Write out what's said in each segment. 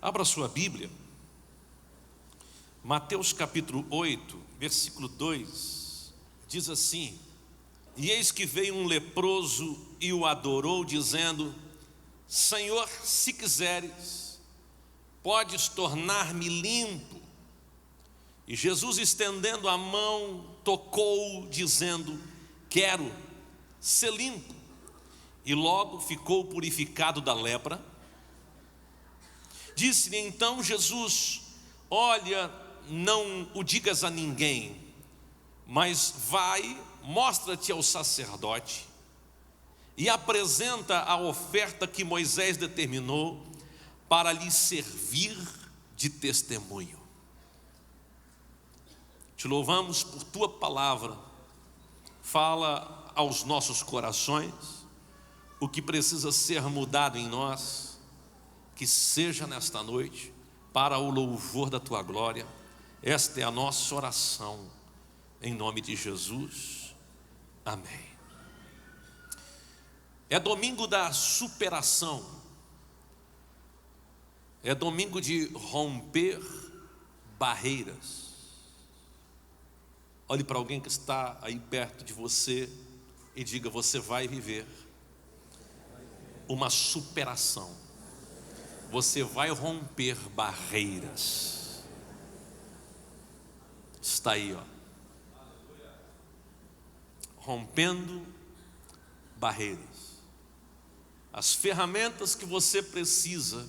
Abra sua Bíblia, Mateus capítulo 8, versículo 2, diz assim: E eis que veio um leproso e o adorou, dizendo: Senhor, se quiseres, podes tornar-me limpo. E Jesus, estendendo a mão, tocou-o, dizendo: Quero ser limpo. E logo ficou purificado da lepra. Disse-lhe então Jesus: Olha, não o digas a ninguém, mas vai, mostra-te ao sacerdote e apresenta a oferta que Moisés determinou para lhe servir de testemunho. Te louvamos por tua palavra. Fala aos nossos corações o que precisa ser mudado em nós, que seja nesta noite para o louvor da tua glória. Esta é a nossa oração, em nome de Jesus, amém. É domingo da superação, é domingo de romper barreiras. Olhe para alguém que está aí perto de você e diga: você vai viver uma superação, você vai romper barreiras. Está aí, ó, rompendo barreiras. As ferramentas que você precisa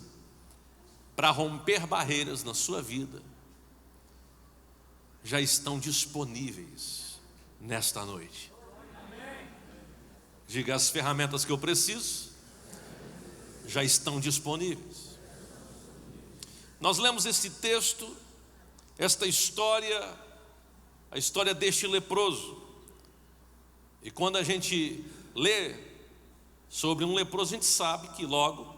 para romper barreiras na sua vida já estão disponíveis nesta noite. Diga: as ferramentas que eu preciso já estão disponíveis. Nós lemos esse texto, esta história, a história deste leproso. E quando a gente lê sobre um leproso, a gente sabe que logo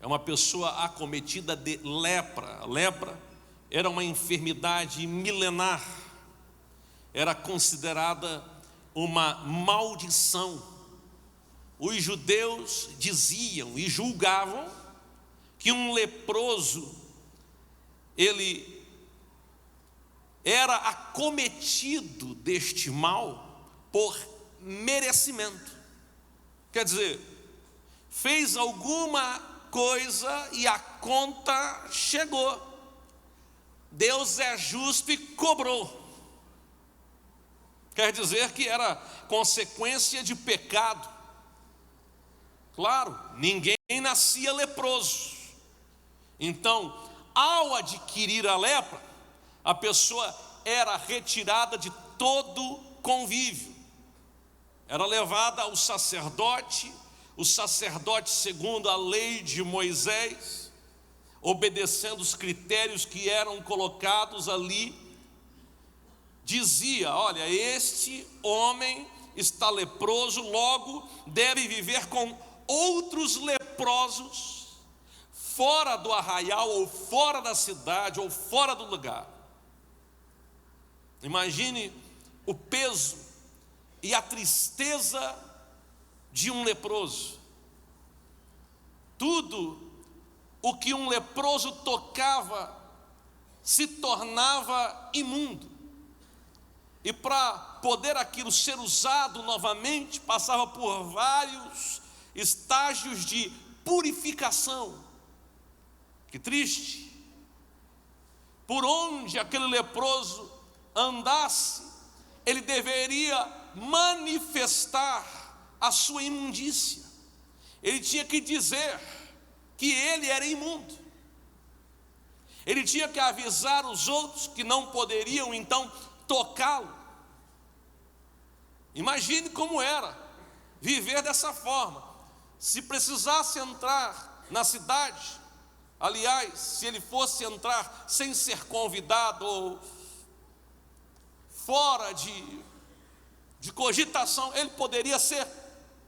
é uma pessoa acometida de lepra. A lepra era uma enfermidade milenar, era considerada uma maldição. Os judeus diziam e julgavam que um leproso, ele era acometido deste mal por merecimento. Quer dizer, fez alguma coisa e a conta chegou. Deus é justo e cobrou. Quer dizer que era consequência de pecado. Claro, ninguém nascia leproso. Então, ao adquirir a lepra, a pessoa era retirada de todo convívio, era levada ao sacerdote. O sacerdote, segundo a lei de Moisés, obedecendo os critérios que eram colocados ali, dizia: olha, este homem está leproso, logo deve viver com outros leprosos fora do arraial, ou fora da cidade, ou fora do lugar. Imagine o peso e a tristeza de um leproso. Tudo o que um leproso tocava se tornava imundo, e para poder aquilo ser usado novamente, passava por vários estágios de purificação. Que triste! Por onde aquele leproso andasse, ele deveria manifestar a sua imundícia. Ele tinha que dizer que ele era imundo. Ele tinha que avisar os outros que não poderiam então tocá-lo. Imagine como era viver dessa forma. Se precisasse entrar na cidade, aliás, se ele fosse entrar sem ser convidado ou fora de cogitação, ele poderia ser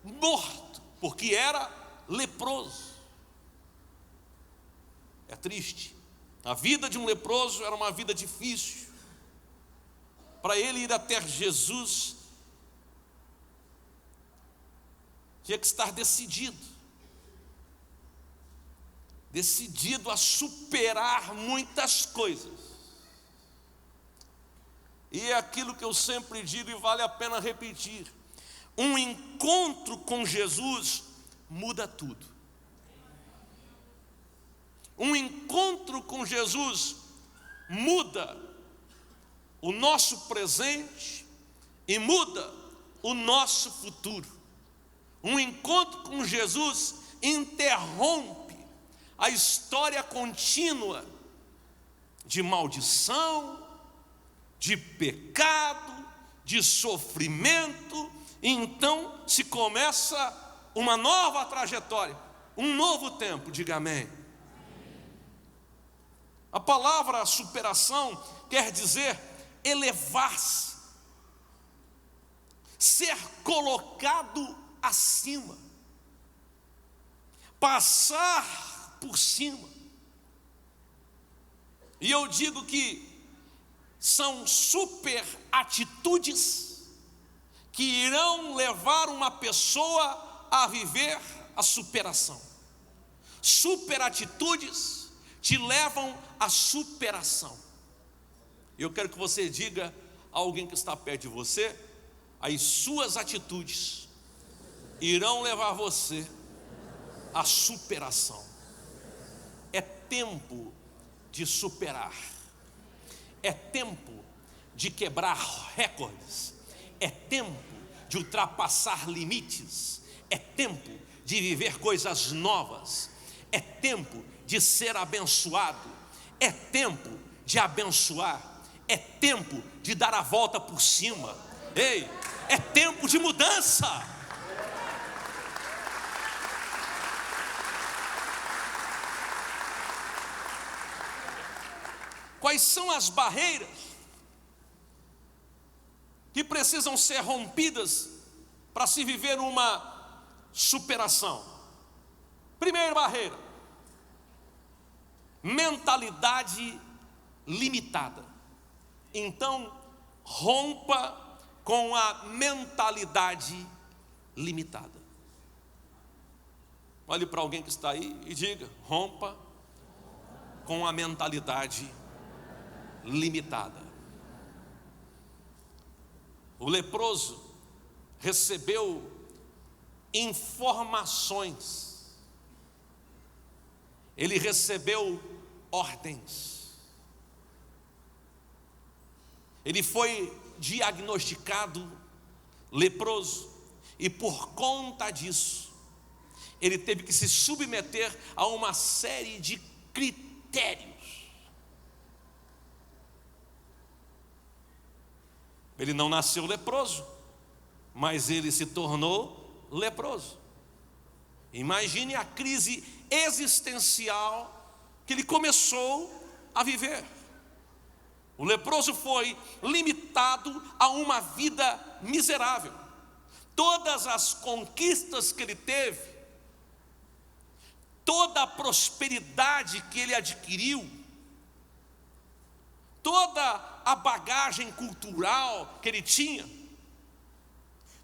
morto, porque era leproso. É triste. A vida de um leproso era uma vida difícil. Para ele ir até Jesus, tinha que estar decidido. decidido a superar muitas coisas. E é aquilo que eu sempre digo e vale a pena repetir: um encontro com Jesus muda tudo. Um encontro com Jesus muda o nosso presente e muda o nosso futuro. Um encontro com Jesus interrompe a história contínua de maldição, de pecado, de sofrimento, e então se começa uma nova trajetória, um novo tempo. Diga amém. A palavra superação quer dizer elevar-se, ser colocado acima, passar por cima. E eu digo que são super atitudes que irão levar uma pessoa a viver a superação. Super atitudes te levam à superação. Eu quero que você diga a alguém que está perto de você: as suas atitudes irão levar você à superação. É tempo de superar. É tempo de quebrar recordes. É tempo de ultrapassar limites. É tempo de viver coisas novas. É tempo de ser abençoado. É tempo de abençoar. É tempo de dar a volta por cima. Ei, é tempo de mudança. Quais são as barreiras que precisam ser rompidas para se viver uma superação? Primeira barreira: mentalidade limitada. Então, rompa com a mentalidade limitada. Olhe para alguém que está aí e diga: rompa com a mentalidade limitada. O leproso recebeu informações, ele recebeu ordens, ele foi diagnosticado leproso, e por conta disso, ele teve que se submeter a uma série de critérios. Ele não nasceu leproso, mas ele se tornou leproso. Imagine a crise existencial que ele começou a viver. O leproso foi limitado a uma vida miserável. Todas as conquistas que ele teve, toda a prosperidade que ele adquiriu, toda a bagagem cultural que ele tinha,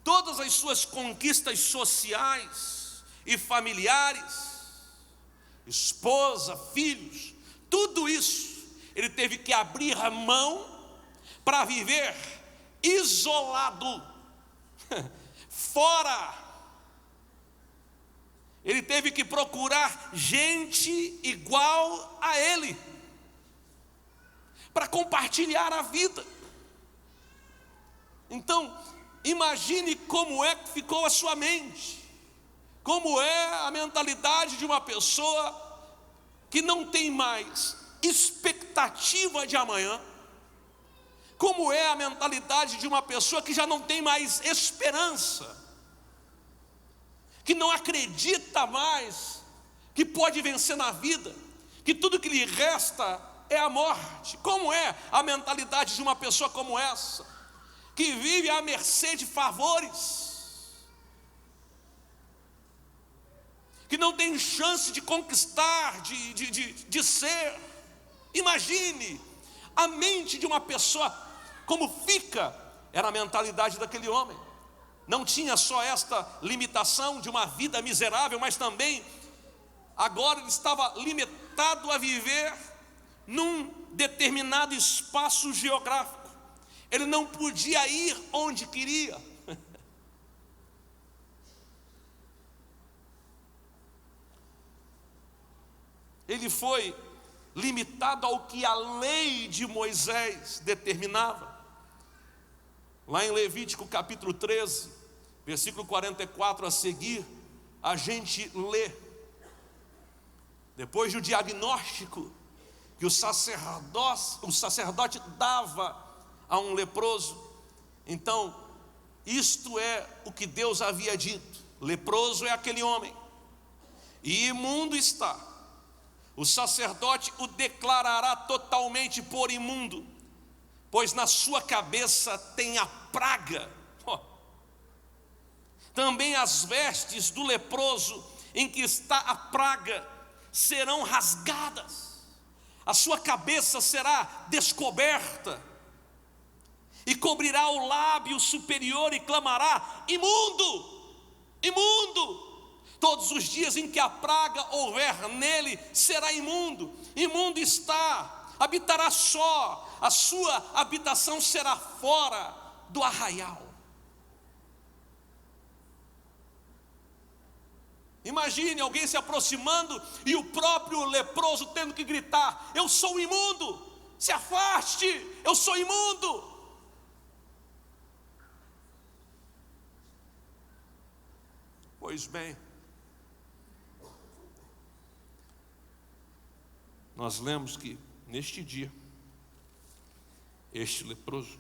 todas as suas conquistas sociais e familiares, esposa, filhos, tudo isso ele teve que abrir a mão para viver isolado, fora. Ele teve que procurar gente igual a ele para compartilhar a vida. Então, imagine como é que ficou a sua mente, como é a mentalidade de uma pessoa que não tem mais expectativa de amanhã, como é a mentalidade de uma pessoa que já não tem mais esperança, que não acredita mais que pode vencer na vida, que tudo que lhe resta é a morte. Como é a mentalidade de uma pessoa como essa, que vive à mercê de favores, que não tem chance de conquistar, de ser? Imagine a mente de uma pessoa como fica. Era a mentalidade daquele homem. Não tinha só esta limitação de uma vida miserável, mas também agora ele estava limitado a viver num determinado espaço geográfico. Ele não podia ir onde queria. Ele foi limitado ao que a lei de Moisés determinava. Lá em Levítico capítulo 13, versículo 44 a seguir, a gente lê: depois do diagnóstico que o sacerdote dava a um leproso, então, isto é o que Deus havia dito: leproso é aquele homem, e imundo está. O sacerdote o declarará totalmente por imundo, pois na sua cabeça tem a praga. Também as vestes do leproso em que está a praga serão rasgadas, a sua cabeça será descoberta, e cobrirá o lábio superior e clamará: imundo, imundo. Todos os dias em que a praga houver nele, será imundo. Imundo está, habitará só, a sua habitação será fora do arraial. Imagine alguém se aproximando e o próprio leproso tendo que gritar: eu sou imundo, se afaste, eu sou imundo. Pois bem, nós lemos que neste dia, este leproso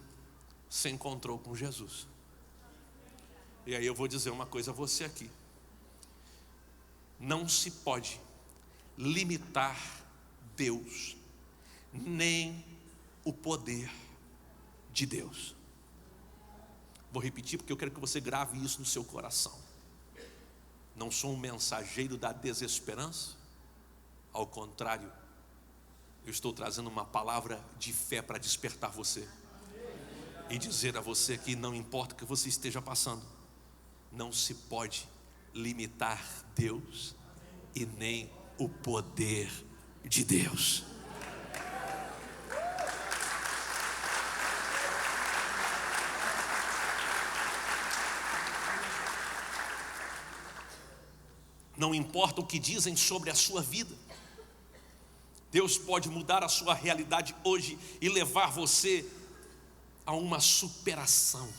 se encontrou com Jesus. E aí eu vou dizer uma coisa a você aqui: não se pode limitar Deus, nem o poder de Deus. Vou repetir porque eu quero que você grave isso no seu coração. Não sou um mensageiro da desesperança, ao contrário, eu estou trazendo uma palavra de fé para despertar você e dizer a você que não importa o que você esteja passando, não se pode limitar Deus e nem o poder de Deus. Não importa o que dizem sobre a sua vida, Deus pode mudar a sua realidade hoje e levar você a uma superação.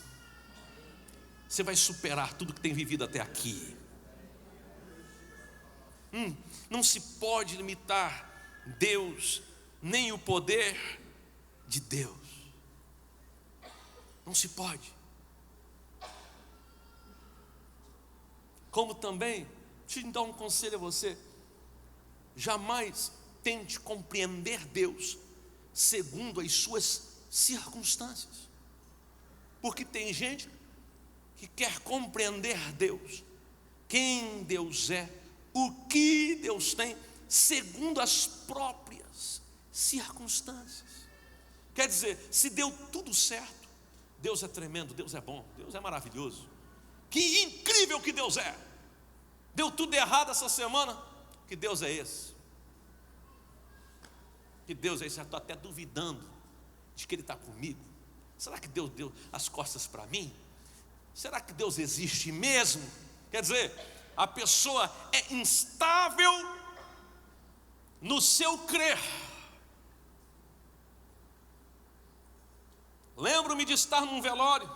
Você vai superar tudo que tem vivido até aqui. Não se pode limitar Deus, nem o poder de Deus. Não se pode. Como também, deixa eu dar um conselho a você: jamais tente compreender Deus segundo as suas circunstâncias, porque tem gente que quer compreender Deus, quem Deus é, o que Deus tem, segundo as próprias circunstâncias. Quer dizer, se deu tudo certo, Deus é tremendo, Deus é bom, Deus é maravilhoso, que incrível que Deus é. Deu tudo errado essa semana, que Deus é esse? Que Deus é esse? Eu estou até duvidando de que Ele está comigo. Será que Deus deu as costas para mim? Será que Deus existe mesmo? Quer dizer, a pessoa é instável no seu crer. Lembro-me de estar num velório,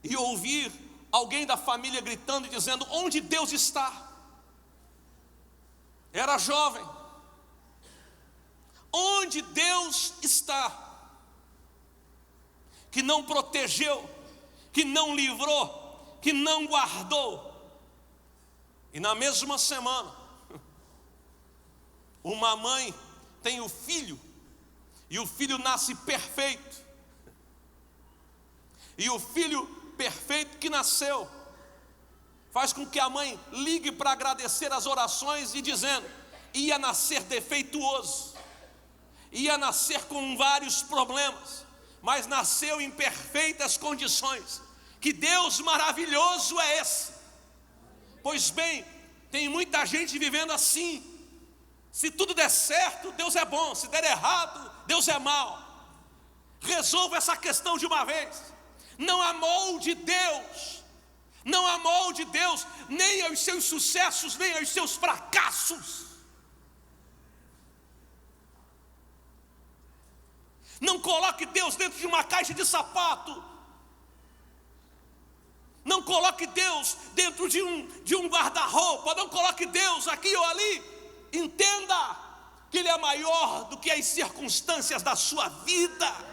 e ouvir alguém da família gritando e dizendo: onde Deus está? Era jovem. Onde Deus está? Que não protegeu, que não livrou, que não guardou. E na mesma semana, uma mãe tem o filho, e o filho nasce perfeito. E o filho perfeito que nasceu faz com que a mãe ligue para agradecer as orações e dizendo: ia nascer defeituoso, ia nascer com vários problemas, mas nasceu em perfeitas condições, Que Deus maravilhoso é esse? Pois bem, tem muita gente vivendo assim. Se tudo der certo, Deus é bom. Se der errado, Deus é mau. Resolva essa questão de uma vez. Não amolde Deus. Não amolde Deus nem aos seus sucessos, nem aos seus fracassos. Não coloque Deus dentro de uma caixa de sapato. Não coloque Deus dentro de um guarda-roupa. Não coloque Deus aqui ou ali. Entenda que Ele é maior do que as circunstâncias da sua vida.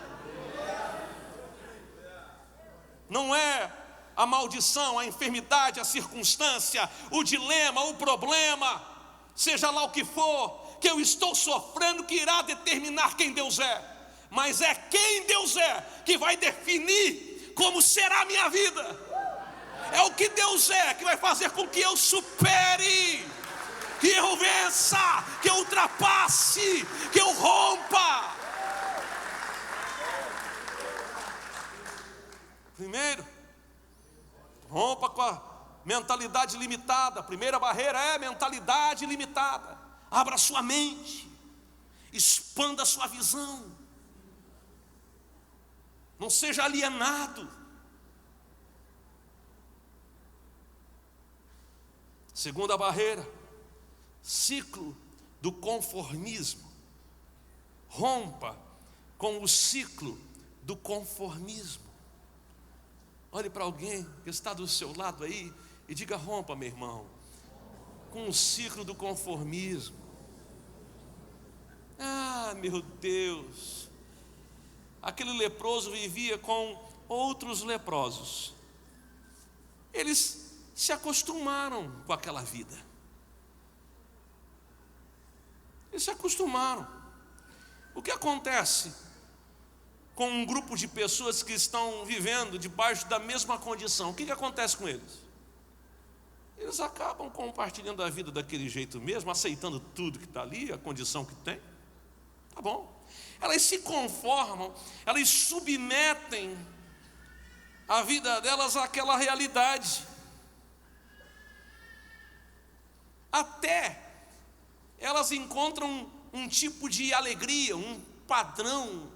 Não é a maldição, a enfermidade, a circunstância, o dilema, o problema, seja lá o que for, que eu estou sofrendo, que irá determinar quem Deus é. Mas é quem Deus é que vai definir como será a minha vida. É o que Deus é que vai fazer com que eu supere, que eu vença, que eu ultrapasse, que eu rompa. Primeiro, rompa com a mentalidade limitada. A primeira barreira é mentalidade limitada. Abra sua mente, expanda a sua visão. Não seja alienado. Segunda barreira, ciclo do conformismo. Rompa com o ciclo do conformismo. Olhe para alguém que está do seu lado aí e diga: rompa, meu irmão, com o ciclo do conformismo. Ah, meu Deus, aquele leproso vivia com outros leprosos. Eles se acostumaram com aquela vida. Eles se acostumaram. O que acontece com um grupo de pessoas que estão vivendo debaixo da mesma condição? O que acontece com eles? Eles acabam compartilhando a vida daquele jeito mesmo, aceitando tudo que está ali, a condição que tem. Tá bom. Elas se conformam, elas submetem a vida delas àquela realidade. Até elas encontram um tipo de alegria, um padrão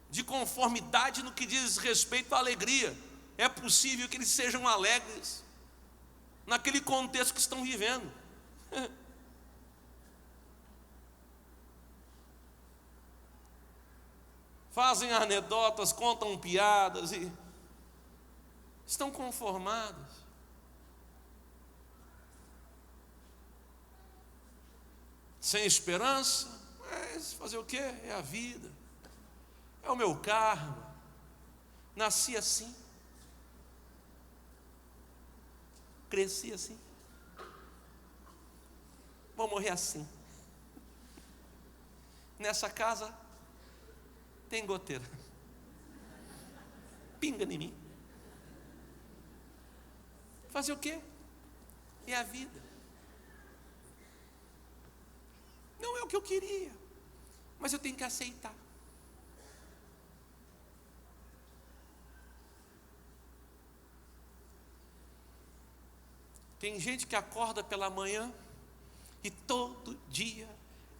de conformidade no que diz respeito à alegria. É possível que eles sejam alegres naquele contexto que estão vivendo. Fazem anedotas, contam piadas e estão conformados. Sem esperança, mas fazer o quê? É a vida, é o meu karma. Nasci assim, cresci assim, vou morrer assim. Nessa casa tem goteira, pinga em mim. Fazer o quê? É a vida. Não é o que eu queria, mas eu tenho que aceitar. Tem gente que acorda pela manhã e todo dia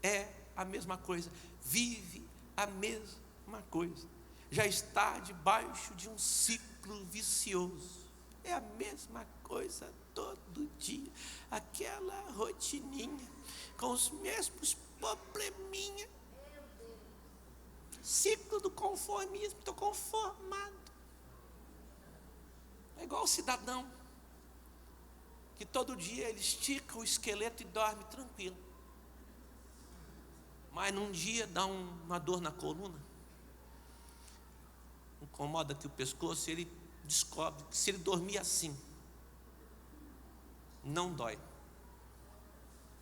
é a mesma coisa, vive a mesma coisa, já está debaixo de um ciclo vicioso. É a mesma coisa todo dia, aquela rotininha, com os mesmos probleminha. Ciclo do conformismo, estou conformado. É igual o cidadão que todo dia ele estica o esqueleto e dorme tranquilo, mas num dia dá uma dor na coluna, incomoda aqui o pescoço, e ele descobre que se ele dormir assim, não dói.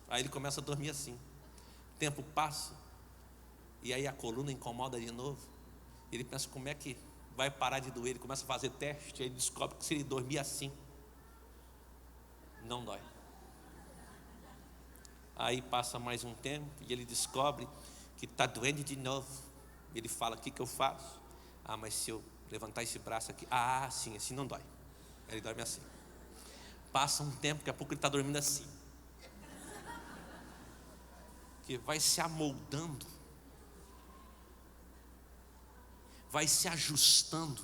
Aí ele começa a dormir assim. O tempo passa e aí a coluna incomoda de novo. Ele pensa: como é que vai parar de doer? Ele começa a fazer teste, aí ele descobre que se ele dormir assim, não dói. Aí passa mais um tempo e ele descobre que está doendo de novo. Ele fala: o que eu faço? Mas se eu levantar esse braço aqui. Ah, sim, assim não dói. Ele dorme assim. Passa um tempo, daqui a pouco ele está dormindo assim. Que vai se amoldando, vai se ajustando,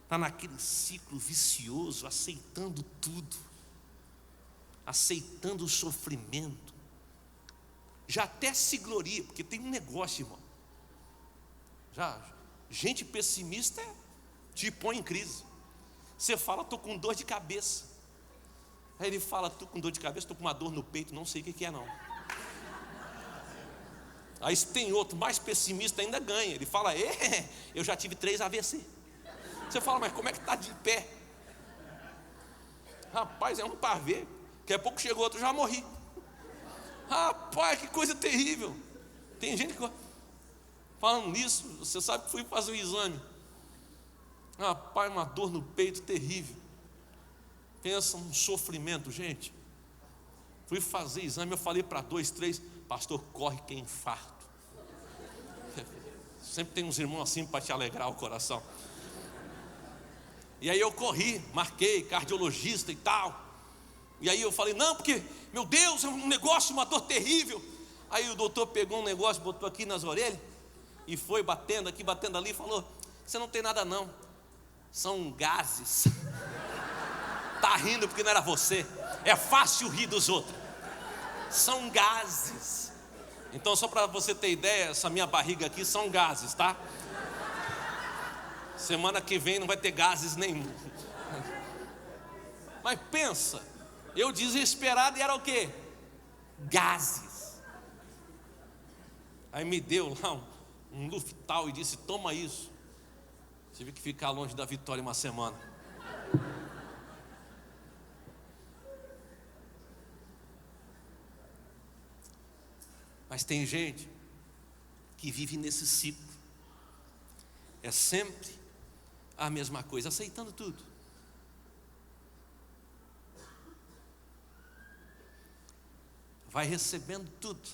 está naquele ciclo vicioso, aceitando tudo, aceitando o sofrimento, já até se gloria, porque tem um negócio, irmão, já, gente pessimista te põe em crise. Você fala, estou com dor de cabeça, aí ele fala, estou com dor de cabeça, estou com uma dor no peito, não sei o que é não. Aí tem outro, mais pessimista ainda ganha. Ele fala, eu já tive 3 AVC. Você fala, mas como é que está de pé? Rapaz, é um pavê. Daqui a pouco chegou outro, já morri. Rapaz, que coisa terrível. Tem gente que... Falando nisso, você sabe que fui fazer um exame. Rapaz, uma dor no peito terrível. Pensa um sofrimento, gente. Fui fazer exame, eu falei para 2, 3, pastor, corre que é infarto. Sempre tem uns irmãos assim para te alegrar o coração. E aí eu corri, marquei cardiologista e tal. E aí eu falei, não, porque, meu Deus, é um negócio, uma dor terrível. Aí o doutor pegou um negócio, botou aqui nas orelhas e foi batendo aqui, batendo ali, e falou, você não tem nada não, são gases. Tá rindo porque não era você. É fácil rir dos outros. São gases. Então, só para você ter ideia, essa minha barriga aqui são gases, tá? Semana que vem não vai ter gases nenhum. Mas pensa, eu desesperado e era o quê? Gases. Aí me deu lá um Luftal e disse, toma isso. Tive que ficar longe da vitória uma semana. Mas tem gente que vive nesse ciclo. É sempre a mesma coisa, aceitando tudo. Vai recebendo tudo.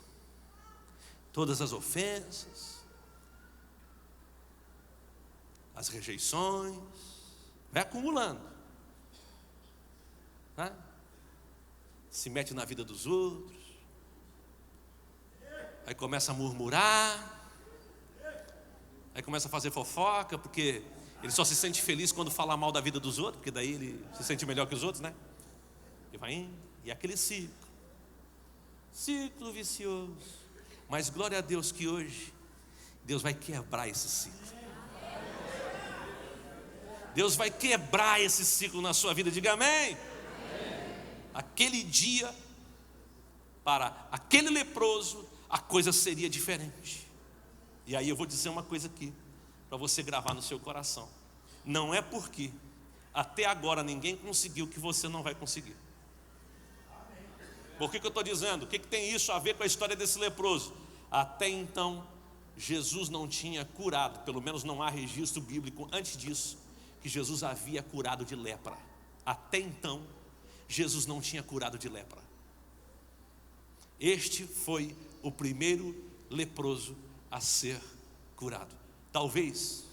Todas as ofensas, as rejeições, vai acumulando, né? Se mete na vida dos outros. Aí começa a murmurar, aí começa a fazer fofoca, porque ele só se sente feliz quando fala mal da vida dos outros, porque daí ele se sente melhor que os outros, né? E vai indo, e aquele ciclo vicioso. Mas glória a Deus que hoje Deus vai quebrar esse ciclo. Deus vai quebrar esse ciclo na sua vida, diga amém. Aquele dia, para aquele leproso, a coisa seria diferente. E aí eu vou dizer uma coisa aqui, para você gravar no seu coração. Não é porque até agora ninguém conseguiu que você não vai conseguir. Por que eu estou dizendo? O que tem isso a ver com a história desse leproso? Até então, Jesus não tinha curado, pelo menos não há registro bíblico antes disso, que Jesus havia curado de lepra. Até então, Jesus não tinha curado de lepra. Este foi o primeiro leproso a ser curado. Talvez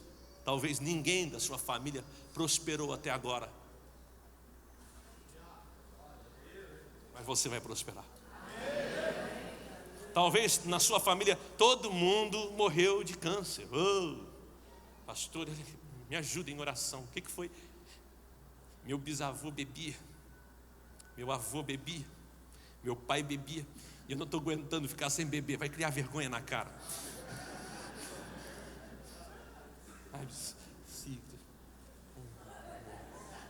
ninguém da sua família prosperou até agora, mas você vai prosperar. Talvez na sua família todo mundo morreu de câncer. Pastor, me ajuda em oração. O que foi? Meu bisavô bebia, meu avô bebia, meu pai bebia, e eu não estou aguentando ficar sem beber. Vai criar vergonha na cara.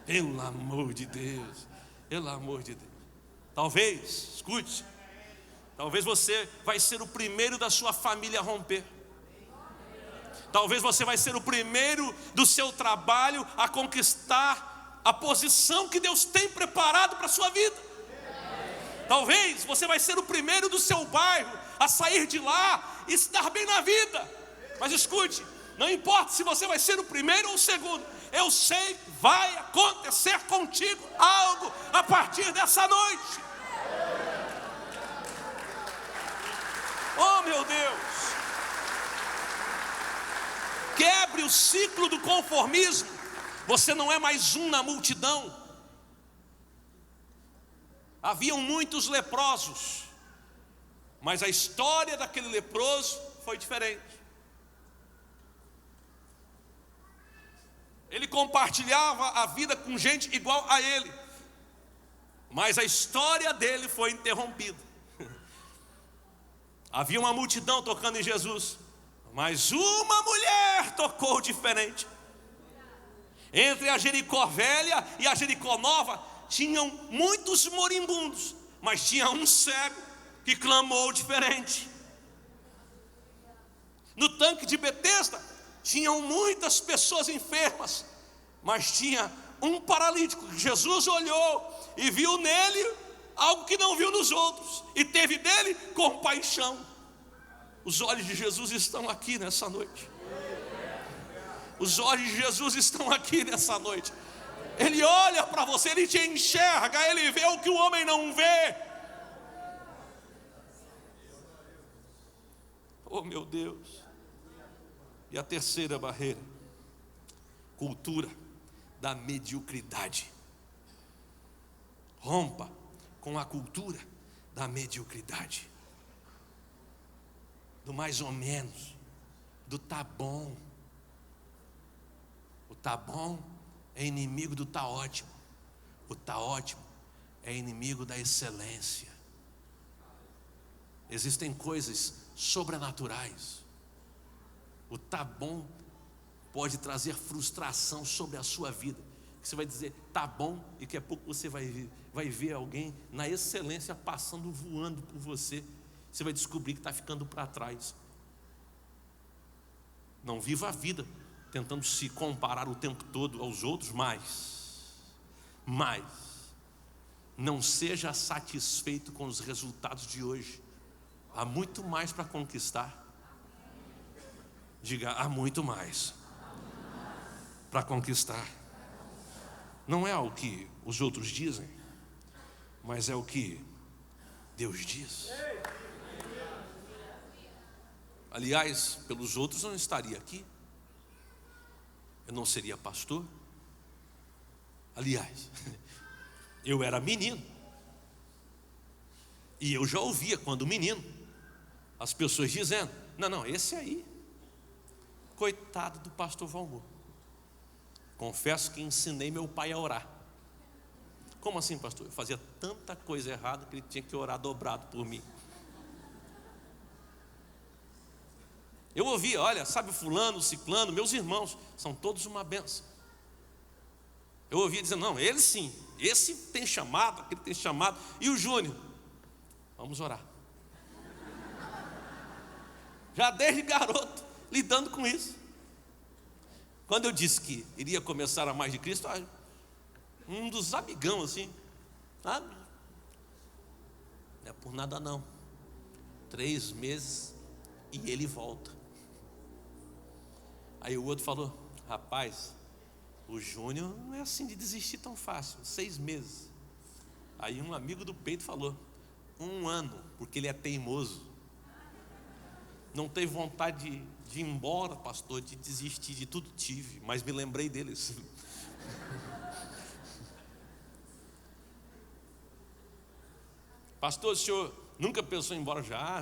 Pelo amor de Deus, pelo amor de Deus. Talvez, escute, talvez você vai ser o primeiro da sua família a romper. Talvez você vai ser o primeiro do seu trabalho a conquistar a posição que Deus tem preparado para a sua vida. Talvez você vai ser o primeiro do seu bairro a sair de lá e se dar bem na vida. Mas escute, não importa se você vai ser o primeiro ou o segundo, eu sei que vai acontecer contigo algo a partir dessa noite. Oh meu Deus, Quebre o ciclo do conformismo. Você não é mais um na multidão. Haviam muitos leprosos, mas a história daquele leproso foi diferente. Ele compartilhava a vida com gente igual a ele, mas a história dele foi interrompida. Havia uma multidão tocando em Jesus, mas uma mulher tocou diferente. Entre a Jericó velha e a Jericó nova tinham muitos moribundos, mas tinha um cego que clamou diferente. No tanque de Betesda tinham muitas pessoas enfermas, mas tinha um paralítico. Jesus olhou e viu nele algo que não viu nos outros, e teve dele compaixão. Os olhos de Jesus estão aqui nessa noite. Os olhos de Jesus estão aqui nessa noite. Ele olha para você, ele te enxerga, ele vê o que o homem não vê. Oh, meu Deus. E a terceira barreira: cultura da mediocridade. Rompa com a cultura da mediocridade, do mais ou menos, do tá bom. O tá bom é inimigo do tá ótimo. O tá ótimo é inimigo da excelência. Existem coisas sobrenaturais. O tá bom pode trazer frustração sobre a sua vida. Você vai dizer tá bom, e daqui a pouco você vai ver alguém na excelência passando, voando por você. Você vai descobrir que está ficando para trás. Não viva a vida tentando se comparar o tempo todo aos outros, mas não seja satisfeito com os resultados de hoje. Há muito mais para conquistar. Diga, há muito mais para conquistar. Não é o que os outros dizem, mas é o que Deus diz. Aliás, pelos outros eu não estaria aqui. Eu não seria pastor. Aliás, eu era menino, e eu já ouvia, quando menino, as pessoas dizendo: não, esse aí, coitado do pastor Valmor. Confesso que ensinei meu pai a orar. Como assim, pastor? Eu fazia tanta coisa errada que ele tinha que orar dobrado por mim. Eu ouvia, olha, sabe fulano, ciclano, meus irmãos, são todos uma benção. Eu ouvia dizendo, não, ele sim, esse tem chamado, aquele tem chamado. E o Júnior? Vamos orar. Já desde garoto, lidando com isso. Quando eu disse que iria começar a Mais de Cristo, um dos amigão assim, sabe? Não é por nada não. 3 meses e ele volta. Aí o outro falou, rapaz, o Júnior não é assim de desistir tão fácil, 6 meses. Aí um amigo do peito falou, 1 ano, porque ele é teimoso. Não teve vontade de ir embora, pastor, de desistir de tudo tive, mas me lembrei deles. Pastor, o senhor nunca pensou em ir embora? Já?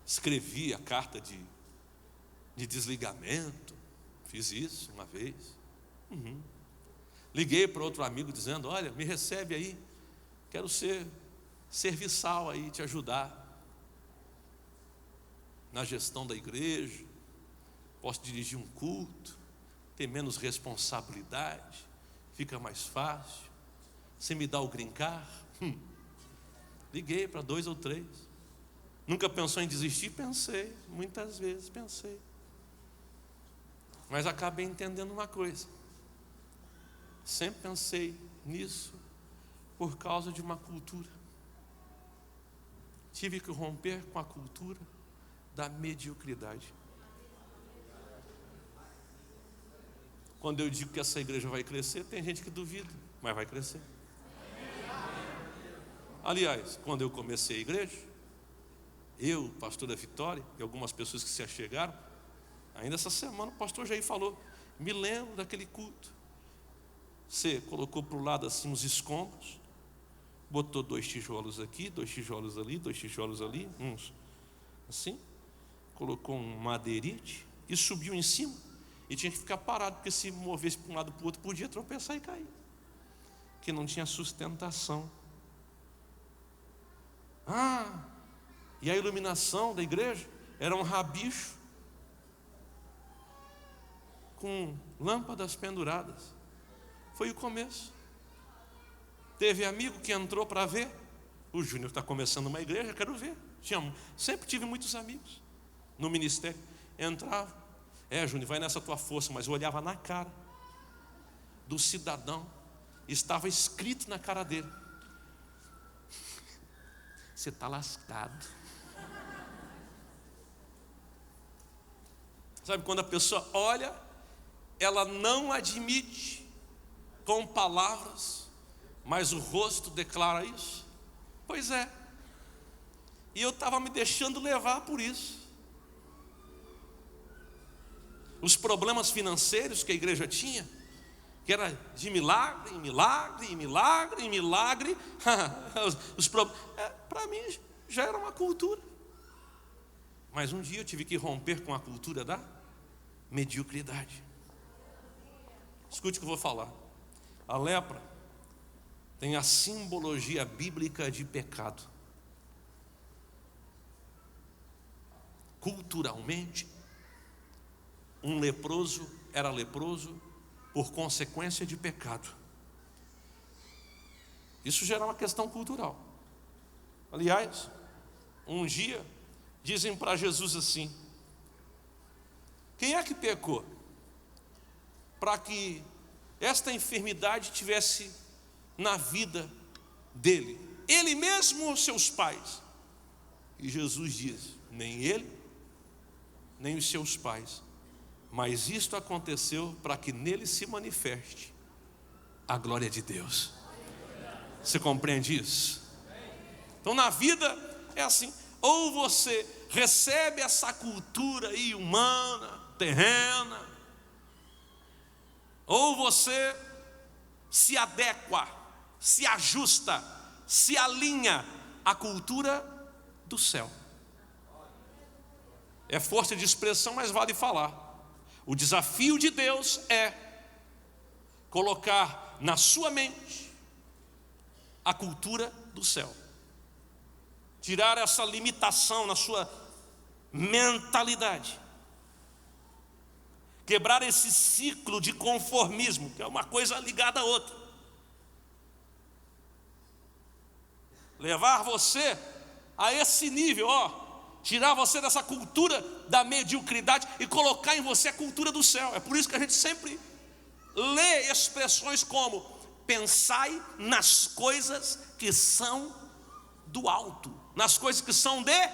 Escrevi a carta de desligamento, fiz isso uma vez. Liguei para outro amigo dizendo, olha, me recebe aí, quero ser serviçal aí, te ajudar na gestão da igreja, posso dirigir um culto, ter menos responsabilidade, fica mais fácil, você me dá o green card? Liguei para 2 ou 3. Nunca pensou em desistir? Pensei, muitas vezes pensei. Mas acabei entendendo uma coisa. Sempre pensei nisso por causa de uma cultura. Tive que romper com a cultura da mediocridade. Quando eu digo que essa igreja vai crescer, tem gente que duvida, mas vai crescer. Aliás, quando eu comecei a igreja, eu, pastor da Vitória, e algumas pessoas que se achegaram, Ainda essa semana o pastor Jair falou, me lembro daquele culto. Você colocou para o lado assim os escombros, botou 2 tijolos aqui, 2 tijolos ali, 2 tijolos ali, uns assim, colocou um madeirite e subiu em cima. E tinha que ficar parado, porque se movesse para um lado para o outro, podia tropeçar e cair, que não tinha sustentação. E a iluminação da igreja era um rabicho com lâmpadas penduradas. Foi o começo. Teve amigo que entrou para ver. O Júnior está começando uma igreja, quero ver. Sempre tive muitos amigos no ministério. Entrava, Júnior, vai nessa tua força. Mas eu olhava na cara do cidadão, estava escrito na cara dele: você está lascado. Sabe quando a pessoa olha, ela não admite com palavras, mas o rosto declara isso? Pois é. E eu estava me deixando levar por isso. Os problemas financeiros que a igreja tinha, que era de milagre, em milagre, em milagre, em milagre. Para mim já era uma cultura. Mas um dia eu tive que romper com a cultura da mediocridade. Escute o que eu vou falar. A lepra tem a simbologia bíblica de pecado. Culturalmente, um leproso era leproso por consequência de pecado. Isso gera uma questão cultural. Aliás, um dia dizem para Jesus assim: quem é que pecou para que esta enfermidade tivesse na vida dele? Ele mesmo ou seus pais? E Jesus diz: nem ele, nem os seus pais, mas isto aconteceu para que nele se manifeste a glória de Deus. Você compreende isso? Então na vida é assim: ou você recebe essa cultura aí humana, terrena, ou você se adequa, se ajusta, se alinha à cultura do céu. É força de expressão, mas vale falar. O desafio de Deus é colocar na sua mente a cultura do céu. Tirar essa limitação na sua mentalidade. Quebrar esse ciclo de conformismo, que é uma coisa ligada à outra. Levar você a esse nível, tirar você dessa cultura da mediocridade e colocar em você a cultura do céu. É por isso que a gente sempre lê expressões como: pensai nas coisas que são do alto, nas coisas que são de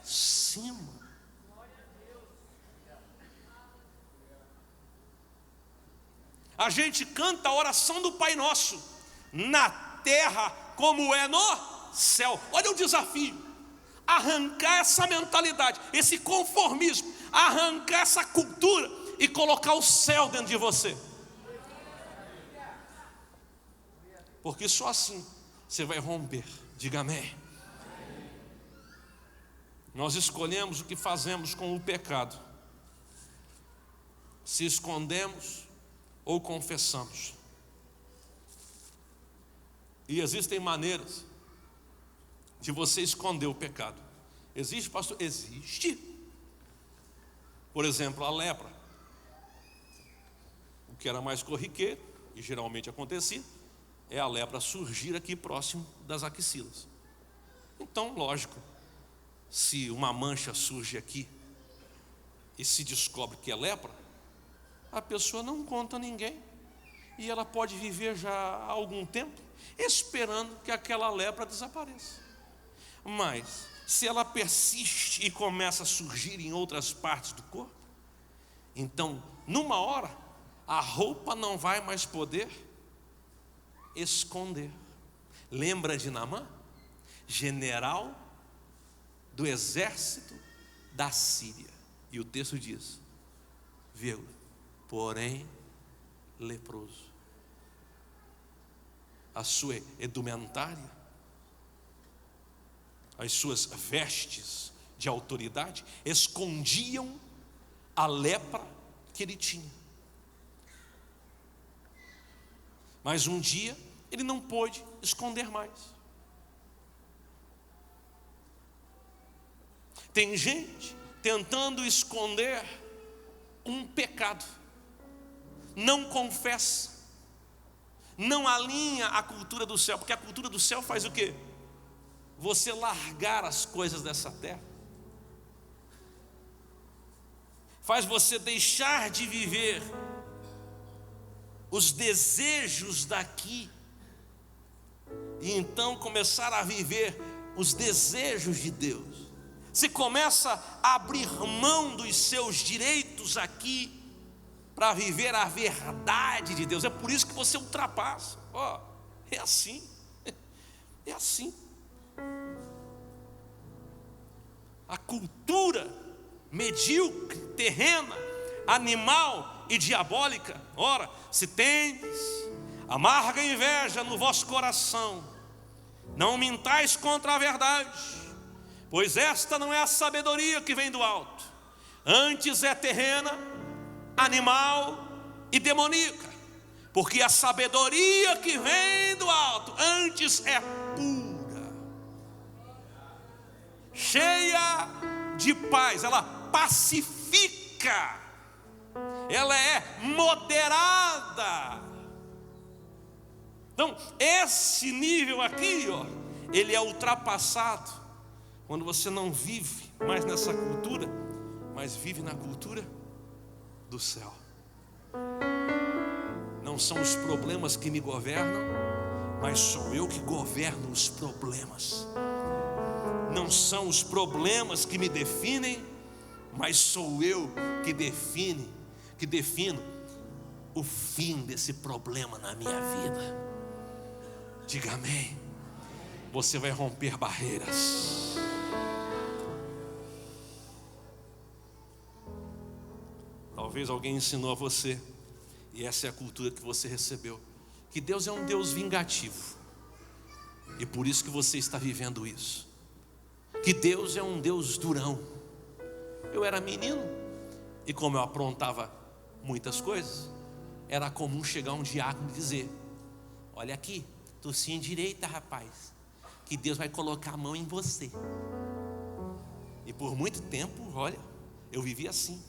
cima. A gente canta a oração do Pai Nosso: na terra como é no céu. Olha o desafio: arrancar essa mentalidade, esse conformismo, arrancar essa cultura e colocar o céu dentro de você. Porque só assim você vai romper. Diga amém. Nós escolhemos o que fazemos com o pecado: se escondemos ou confessamos. E existem maneiras de você esconder o pecado. Existe, pastor? Existe. Por exemplo, a lepra. O que era mais corriqueiro, e geralmente acontecia, é a lepra surgir aqui próximo das axilas. Então, lógico, se uma mancha surge aqui e se descobre que é lepra, a pessoa não conta a ninguém, e ela pode viver já há algum tempo esperando que aquela lepra desapareça. Mas se ela persiste e começa a surgir em outras partes do corpo, então numa hora a roupa não vai mais poder esconder. Lembra de Naamã, general do exército da Síria? E o texto diz: vírgula, porém leproso. A sua edumentária, as suas vestes de autoridade escondiam a lepra que ele tinha. Mas um dia ele não pôde esconder mais. Tem gente tentando esconder um pecado, não confessa, não alinha a cultura do céu, porque a cultura do céu faz o quê? Você largar as coisas dessa terra, faz você deixar de viver os desejos daqui, e então começar a viver os desejos de Deus. Você começa a abrir mão dos seus direitos aqui para viver a verdade de Deus. É por isso que você ultrapassa. É assim. É assim. A cultura medíocre, terrena, animal e diabólica. Ora, se tendes amarga inveja no vosso coração, não mintais contra a verdade, pois esta não é a sabedoria que vem do alto, antes é terrena, animal e demoníaca. Porque a sabedoria que vem do alto antes é pura, cheia de paz, ela pacifica, ela é moderada. Então esse nível aqui, ele é ultrapassado quando você não vive mais nessa cultura, mas vive na cultura do céu. Não são os problemas que me governam, mas sou eu que governo os problemas. Não são os problemas que me definem, mas sou eu que defino o fim desse problema na minha vida. Diga amém. Você vai romper barreiras. Talvez alguém ensinou a você, e essa é a cultura que você recebeu, que Deus é um Deus vingativo, e por isso que você está vivendo isso. Que Deus é um Deus durão. Eu era menino, e como eu aprontava muitas coisas, era comum chegar um diácono e dizer: olha aqui, tu se endireita, rapaz, que Deus vai colocar a mão em você. E por muito tempo, olha, eu vivia assim.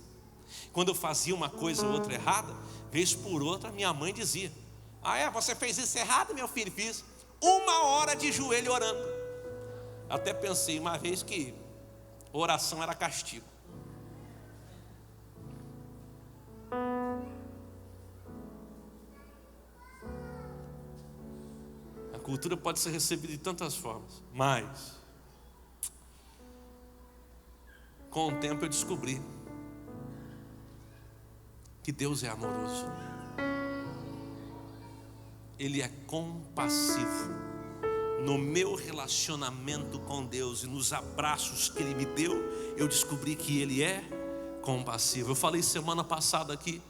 Quando eu fazia uma coisa ou outra errada, vez por outra, minha mãe dizia: você fez isso errado, meu filho? Fiz. 1 hora de joelho orando. Até pensei uma vez que oração era castigo. A cultura pode ser recebida de tantas formas, mas com o tempo eu descobri que Deus é amoroso. Ele é compassivo. No meu relacionamento com Deus e nos abraços que Ele me deu, eu descobri que Ele é compassivo. Eu falei semana passada aqui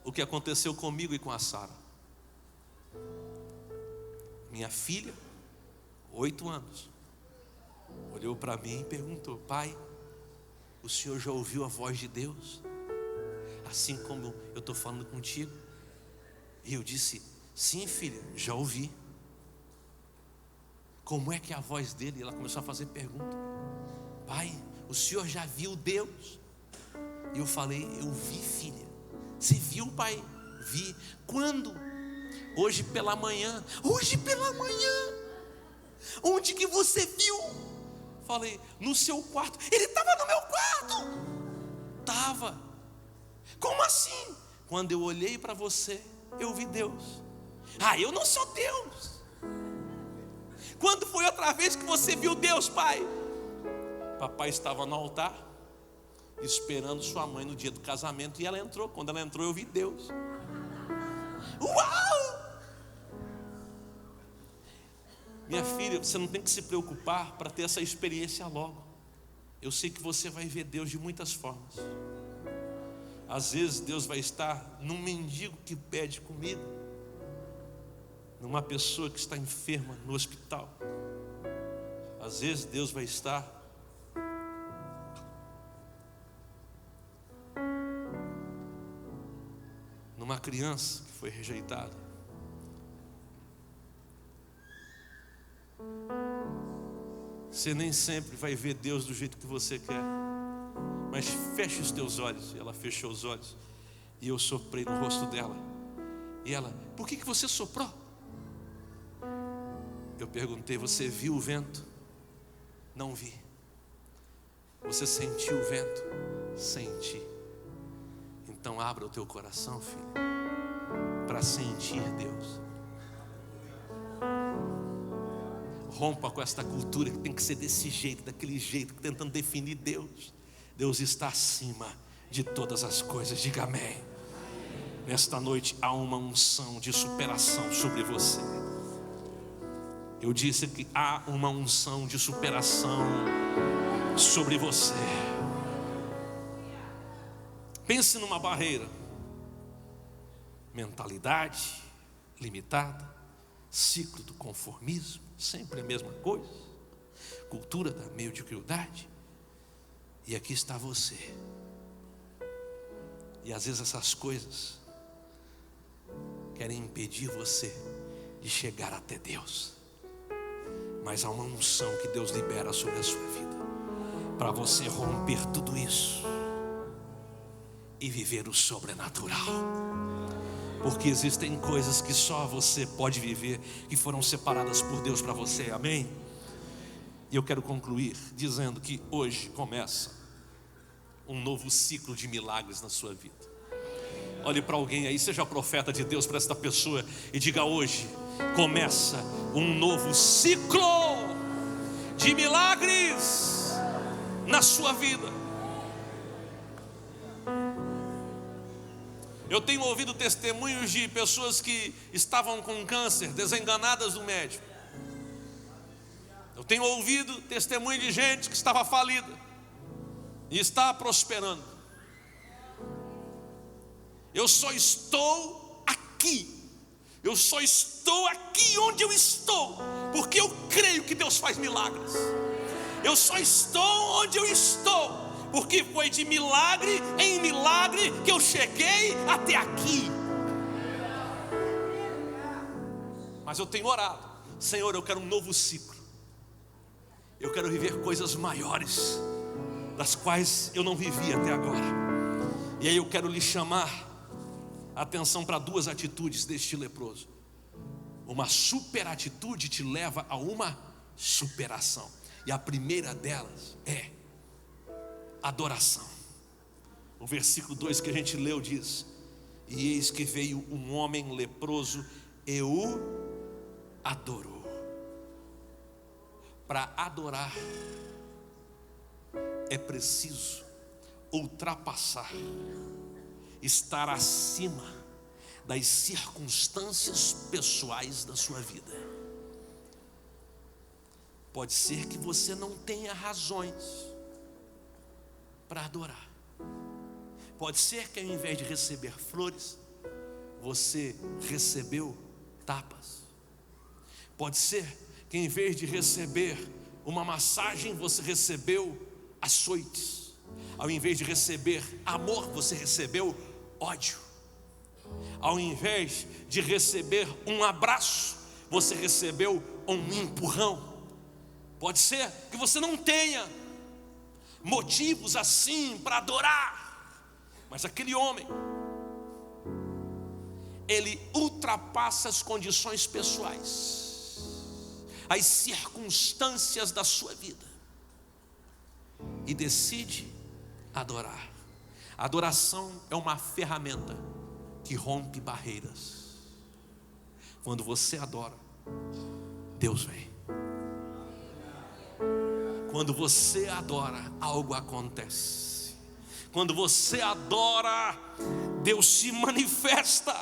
o que aconteceu comigo e com a Sara. Minha filha, 8 anos, olhou para mim e perguntou: pai, o senhor já ouviu a voz de Deus? Assim como eu estou falando contigo? E eu disse: sim, filha, já ouvi. Como é que é a voz dele? E ela começou a fazer pergunta: pai, o senhor já viu Deus? E eu falei: eu vi, filha. Você viu, pai? Vi. Quando? Hoje pela manhã. Hoje pela manhã? Onde que você viu? Falei: no seu quarto. Ele estava no meu quarto. Estava. Como assim? Quando eu olhei para você, eu vi Deus. Eu não sou Deus. Quando foi outra vez que você viu Deus, pai? Papai estava no altar, esperando sua mãe no dia do casamento, e ela entrou. Quando ela entrou, eu vi Deus. Uau! Minha filha, você não tem que se preocupar para ter essa experiência logo. Eu sei que você vai ver Deus de muitas formas. Às vezes Deus vai estar num mendigo que pede comida, numa pessoa que está enferma no hospital. Às vezes Deus vai estar numa criança que foi rejeitada. Você nem sempre vai ver Deus do jeito que você quer, mas feche os teus olhos. E ela fechou os olhos, e eu soprei no rosto dela. E ela: por que você soprou? Eu perguntei: você viu o vento? Não vi. Você sentiu o vento? Senti. Então abra o teu coração, filho, para sentir Deus. Rompa com esta cultura que tem que ser desse jeito, daquele jeito, tentando definir Deus. Deus está acima de todas as coisas. Diga amém. Nesta noite há uma unção de superação sobre você. Eu disse que há uma unção de superação sobre você. Pense numa barreira: mentalidade limitada, ciclo do conformismo, sempre a mesma coisa, cultura da mediocridade. E aqui está você. E às vezes essas coisas querem impedir você de chegar até Deus. Mas há uma unção que Deus libera sobre a sua vida, para você romper tudo isso e viver o sobrenatural. Porque existem coisas que só você pode viver, que foram separadas por Deus para você, amém? E eu quero concluir dizendo que hoje começa um novo ciclo de milagres na sua vida. Olhe para alguém aí, seja profeta de Deus para esta pessoa e diga: hoje começa um novo ciclo de milagres na sua vida. Eu tenho ouvido testemunhos de pessoas que estavam com câncer, desenganadas do médico. Eu tenho ouvido testemunho de gente que estava falida e está prosperando. Eu só estou aqui. Eu só estou aqui onde eu estou, porque eu creio que Deus faz milagres. Eu só estou onde eu estou, porque foi de milagre em milagre que eu cheguei até aqui. Mas eu tenho orado: Senhor, eu quero um novo ciclo. Eu quero viver coisas maiores, das quais eu não vivi até agora. E aí eu quero lhe chamar a atenção para duas atitudes deste leproso. Uma super atitude te leva a uma superação, e a primeira delas é adoração. O versículo 2 que a gente leu diz: e eis que veio um homem leproso e o adorou. Para adorar é preciso ultrapassar, estar acima das circunstâncias pessoais da sua vida. Pode ser que você não tenha razões para adorar. Pode ser que ao invés de receber flores, você recebeu tapas. Pode ser que em vez de receber uma massagem, você recebeu açoites. Ao invés de receber amor, você recebeu ódio. Ao invés de receber um abraço, você recebeu um empurrão. Pode ser que você não tenha motivos assim para adorar, mas aquele homem, ele ultrapassa as condições pessoais, as circunstâncias da sua vida, e decide adorar. A adoração é uma ferramenta que rompe barreiras. Quando você adora, Deus vem. Quando você adora, algo acontece. Quando você adora, Deus se manifesta.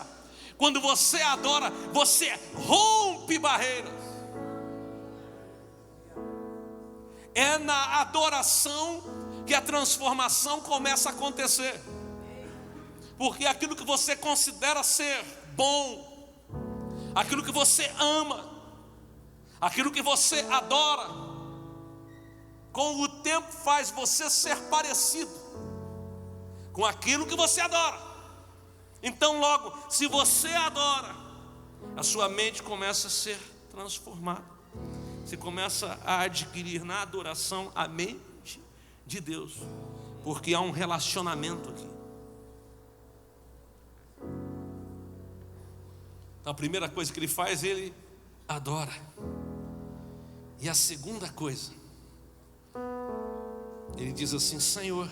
Quando você adora, você rompe barreiras. É na adoração que a transformação começa a acontecer. porque aquilo que você considera ser bom, aquilo que você ama, aquilo que você adora, com o tempo faz você ser parecido com aquilo que você adora. Então logo, se você adora, a sua mente começa a ser transformada. Você começa a adquirir na adoração a mente de Deus, porque há um relacionamento aqui. Então a primeira coisa que ele faz, ele adora. E a segunda coisa, ele diz assim: Senhor,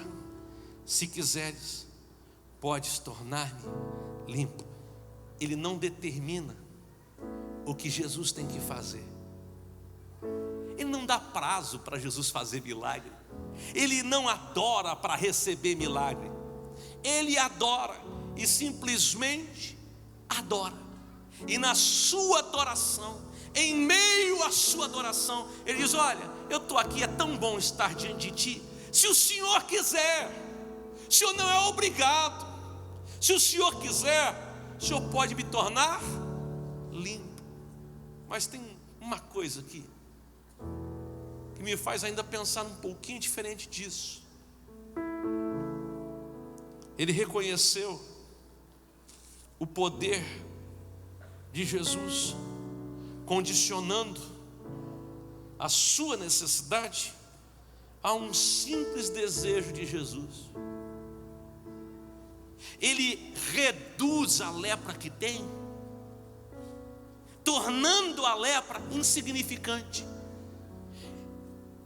se quiseres, podes tornar-me limpo. Ele não determina o que Jesus tem que fazer. Ele não dá prazo para Jesus fazer milagre. Ele não adora para receber milagre. Ele adora e simplesmente adora. E na sua adoração, em meio à sua adoração, ele diz: olha, eu estou aqui, é tão bom estar diante de ti. Se o Senhor quiser, o Senhor não é obrigado. Se o Senhor quiser, o Senhor pode me tornar limpo. Mas tem uma coisa aqui que me faz ainda pensar um pouquinho diferente disso. Ele reconheceu o poder de Jesus, condicionando a sua necessidade a um simples desejo de Jesus. Ele reduz a lepra que tem, tornando a lepra insignificante.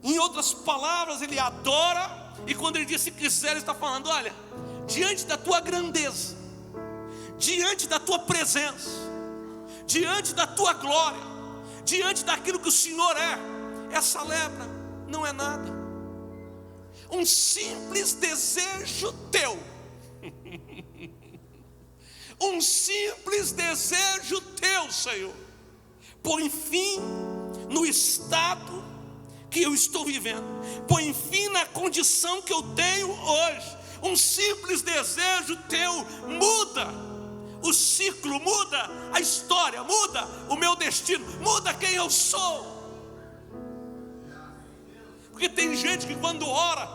Em outras palavras, ele adora, e quando ele diz se quiser, ele está falando: olha, diante da tua grandeza, diante da tua presença, diante da tua glória, diante daquilo que o Senhor é, essa lepra não é nada. Um simples desejo teu, um simples desejo teu, Senhor, põe fim no estado que eu estou vivendo, põe fim na condição que eu tenho hoje. Um simples desejo teu muda o ciclo, muda a história, muda o meu destino, muda quem eu sou. Porque tem gente que quando ora,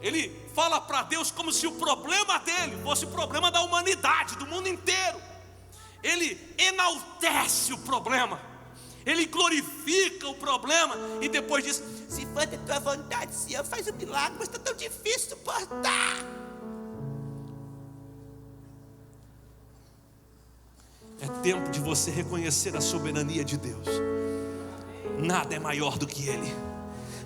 ele fala para Deus como se o problema dele fosse o problema da humanidade, do mundo inteiro. Ele enaltece o problema, ele glorifica o problema e depois diz: se for da tua vontade, Senhor, faz um milagre, mas está tão difícil suportar. É tempo de você reconhecer a soberania de Deus. Nada é maior do que Ele.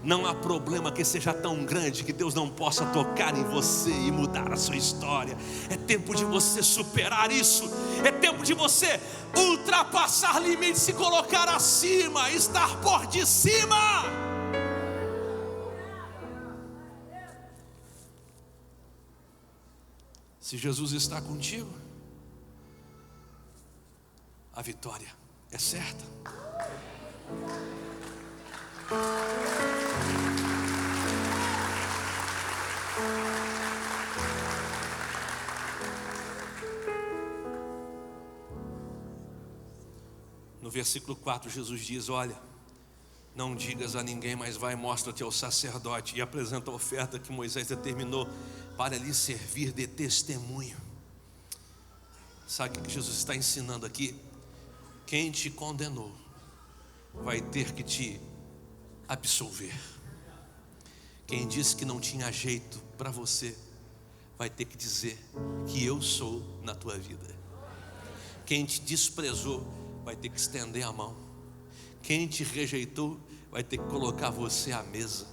Não há problema que seja tão grande que Deus não possa tocar em você e mudar a sua história. É tempo de você superar isso. É tempo de você ultrapassar limites, se colocar acima, estar por de cima. Se Jesus está contigo, a vitória é certa. No versículo 4, Jesus diz: olha, não digas a ninguém, mas vai e mostra-te ao sacerdote, e apresenta a oferta que Moisés determinou para lhe servir de testemunho. Sabe o que Jesus está ensinando aqui? Quem te condenou vai ter que te absolver. Quem disse que não tinha jeito para você vai ter que dizer que eu sou na tua vida. Quem te desprezou vai ter que estender a mão. Quem te rejeitou vai ter que colocar você à mesa.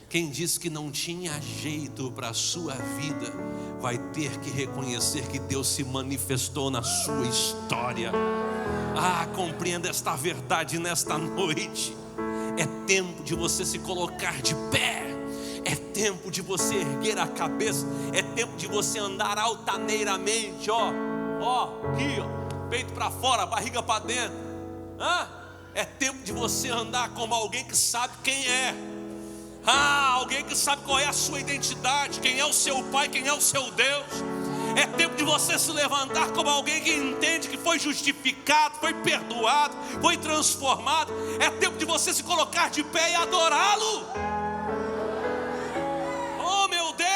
Quem disse que não tinha jeito para a sua vida vai ter que reconhecer que Deus se manifestou na sua história. Compreenda esta verdade nesta noite. É tempo de você se colocar de pé. É tempo de você erguer a cabeça. É tempo de você andar altaneiramente, aqui, peito para fora, barriga para dentro. É tempo de você andar como alguém que sabe quem é. Alguém que sabe qual é a sua identidade, quem é o seu Pai, quem é o seu Deus. É tempo de você se levantar como alguém que entende que foi justificado, foi perdoado, foi transformado. É tempo de você se colocar de pé e adorá-lo. Oh, meu Deus!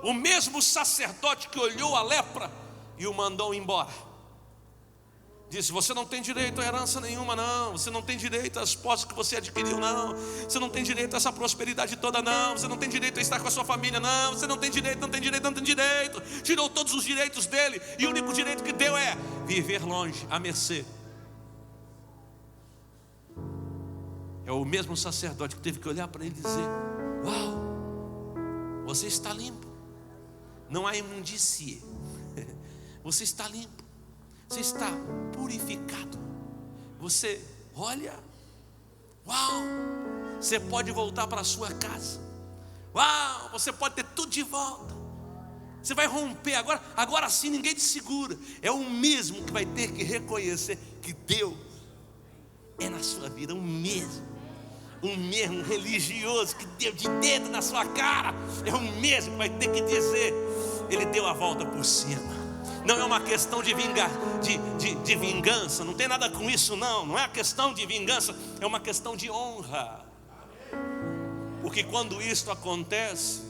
O mesmo sacerdote que olhou a lepra e o mandou embora, disse: você não tem direito a herança nenhuma, não. Você não tem direito às posses que você adquiriu, não. Você não tem direito a essa prosperidade toda, não. Você não tem direito a estar com a sua família, não. Você não tem direito, não tem direito, não tem direito. Tirou todos os direitos dele, e o único direito que deu é viver longe, à mercê. É o mesmo sacerdote que teve que olhar para ele e dizer: uau, você está limpo, não há imundície, você está limpo, você está purificado. Você olha, uau, você pode voltar para a sua casa. Uau, você pode ter tudo de volta. Você vai romper, agora sim ninguém te segura. É o mesmo que vai ter que reconhecer que Deus é na sua vida, o mesmo religioso que deu de dedo na sua cara, é o mesmo que vai ter que dizer: ele deu a volta por cima. Não é uma questão de vingança, não tem nada com isso, não é questão de vingança, é uma questão de honra. Porque quando isto acontece,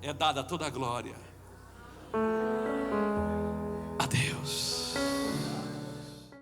é dada toda a glória